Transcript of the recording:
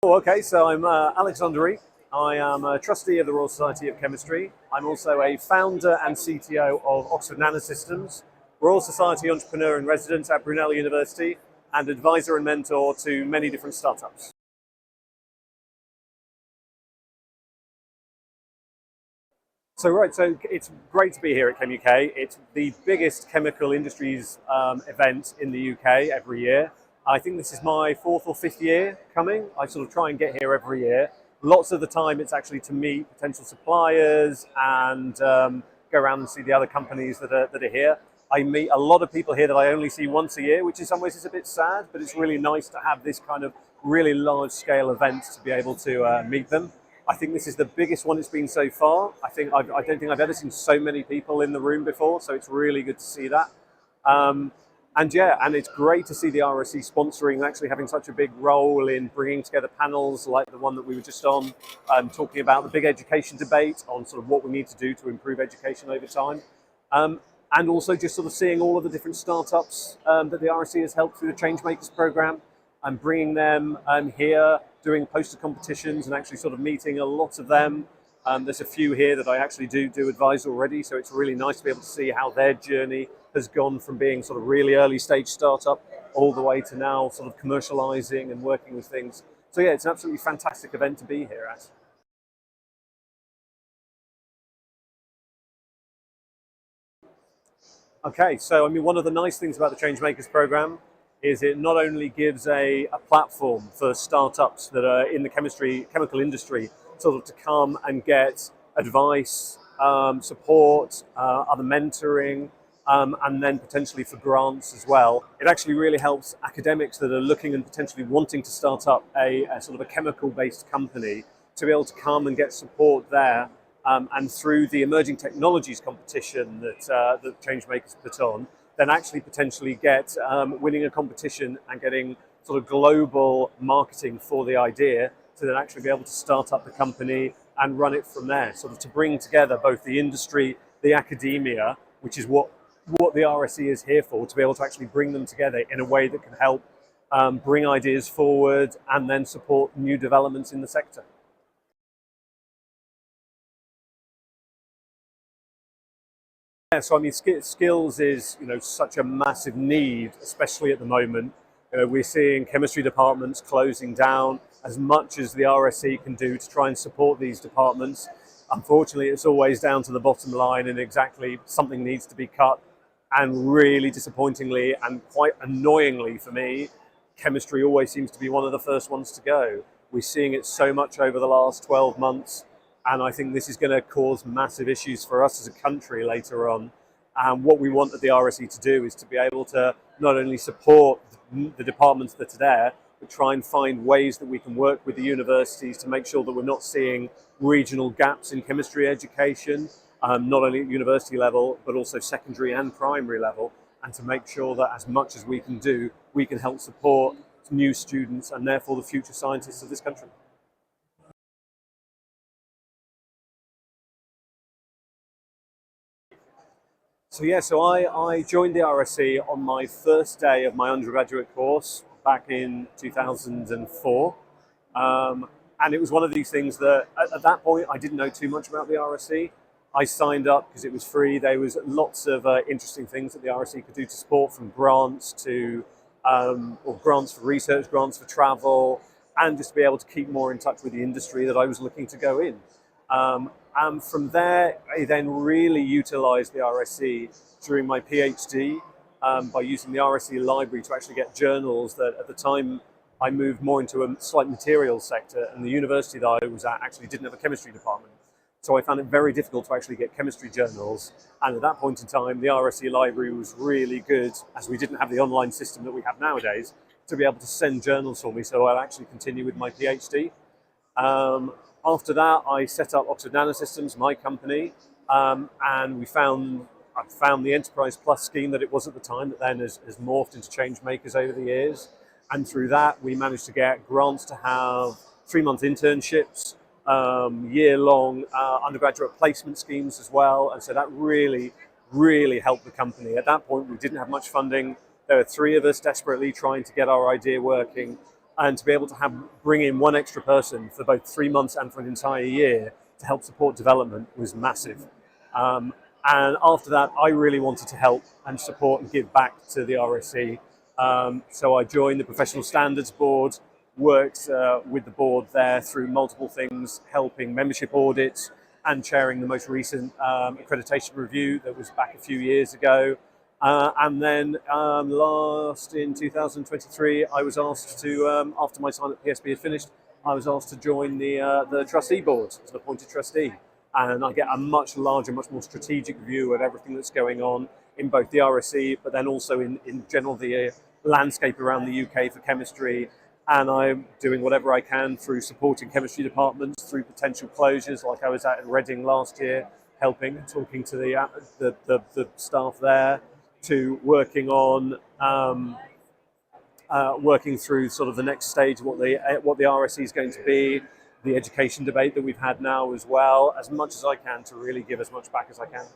Okay, so I'm Alexander Reip. I am a trustee of the Royal Society of Chemistry. I'm also a founder and CTO of Oxford Nanosystems, Royal Society entrepreneur in residence at Brunel University, and advisor and mentor to many different startups. So it's great to be here at ChemUK. It's the biggest chemical industries event in the UK every year. I think this is my fourth or fifth year coming. I sort of try and get here every year. Lots of the time it's actually to meet potential suppliers and go around and see the other companies that are here. I meet a lot of people here that I only see once a year, which in some ways is a bit sad, but it's really nice to have this kind of really large scale event to be able to meet them. I think this is the biggest one it's been so far. I don't think I've ever seen so many people in the room before, so it's really good to see that. And it's great to see the RSC sponsoring and actually having such a big role in bringing together panels like the one that we were just on, talking about the big education debate on sort of what we need to do to improve education over time. And also just sort of seeing all of the different startups that the RSC has helped through the Changemakers program and bringing them here, doing poster competitions and actually sort of meeting a lot of them. There's a few here that I actually do advise already, so it's really nice to be able to see how their journey has gone from being sort of really early stage startup all the way to now sort of commercializing and working with things. So yeah, it's an absolutely fantastic event to be here at. Okay, so I mean, one of the nice things about the Changemakers program is it not only gives a platform for startups that are in the chemical industry sort of to come and get advice, support, other mentoring, and then potentially for grants as well. It actually really helps academics that are looking and potentially wanting to start up a sort of a chemical-based company to be able to come and get support there. And through the emerging technologies competition that Changemakers put on, then actually potentially get winning a competition and getting sort of global marketing for the idea to then actually be able to start up the company and run it from there, sort of to bring together both the industry, the academia, which is what the RSC is here for, to be able to actually bring them together in a way that can help bring ideas forward and then support new developments in the sector. Yeah, so I mean, skills is such a massive need, especially at the moment. We're seeing chemistry departments closing down. As much as the RSC can do to try and support these departments, unfortunately, it's always down to the bottom line, and exactly something needs to be cut. And really disappointingly and quite annoyingly for me, chemistry always seems to be one of the first ones to go. We're seeing it so much over the last 12 months. And I think this is going to cause massive issues for us as a country later on. And what we want at the RSE to do is to be able to not only support the departments that are there, but try and find ways that we can work with the universities to make sure that we're not seeing regional gaps in chemistry education, not only at university level, but also secondary and primary level, and to make sure that as much as we can do, we can help support new students and therefore the future scientists of this country. So I joined the RSC on my first day of my undergraduate course back in 2004. And it was one of these things that at that point I didn't know too much about the RSC. I signed up because it was free. There was lots of interesting things that the RSC could do to support, from grants to or grants for research, grants for travel, and just to be able to keep more in touch with the industry that I was looking to go in. And from there, I then really utilised the RSC during my PhD by using the RSC library to actually get journals that at the time I moved more into a slight materials sector, and the university that I was at actually didn't have a chemistry department. So I found it very difficult to actually get chemistry journals. And at that point in time, the RSC library was really good, as we didn't have the online system that we have nowadays, to be able to send journals for me so I'd actually continue with my PhD. After that, I set up Oxford Nanosystems, my company, and I found the Enterprise Plus scheme that it was at the time, that then has morphed into Changemakers over the years. And through that, we managed to get grants to have 3-month internships, year-long undergraduate placement schemes as well. And so that really, really helped the company. At that point, we didn't have much funding. There were 3 of us desperately trying to get our idea working. and to be able to bring in one extra person for both 3 months and for an entire year to help support development was massive. And after that, I really wanted to help and support and give back to the RSC. So I joined the Professional Standards Board, worked with the board there through multiple things, helping membership audits and chairing the most recent accreditation review that was back a few years ago. And then last in 2023, I was asked to, after my time at PSB had finished, I was asked to join the trustee board as an appointed trustee. And I get a much larger, much more strategic view of everything that's going on in both the RSC, but then also in general the landscape around the UK for chemistry. And I'm doing whatever I can through supporting chemistry departments, through potential closures, like I was at in Reading last year, helping, talking to the staff there, to working on working through sort of the next stage, what the RSC is going to be, the education debate that we've had now as well, as much as I can to really give as much back as I can.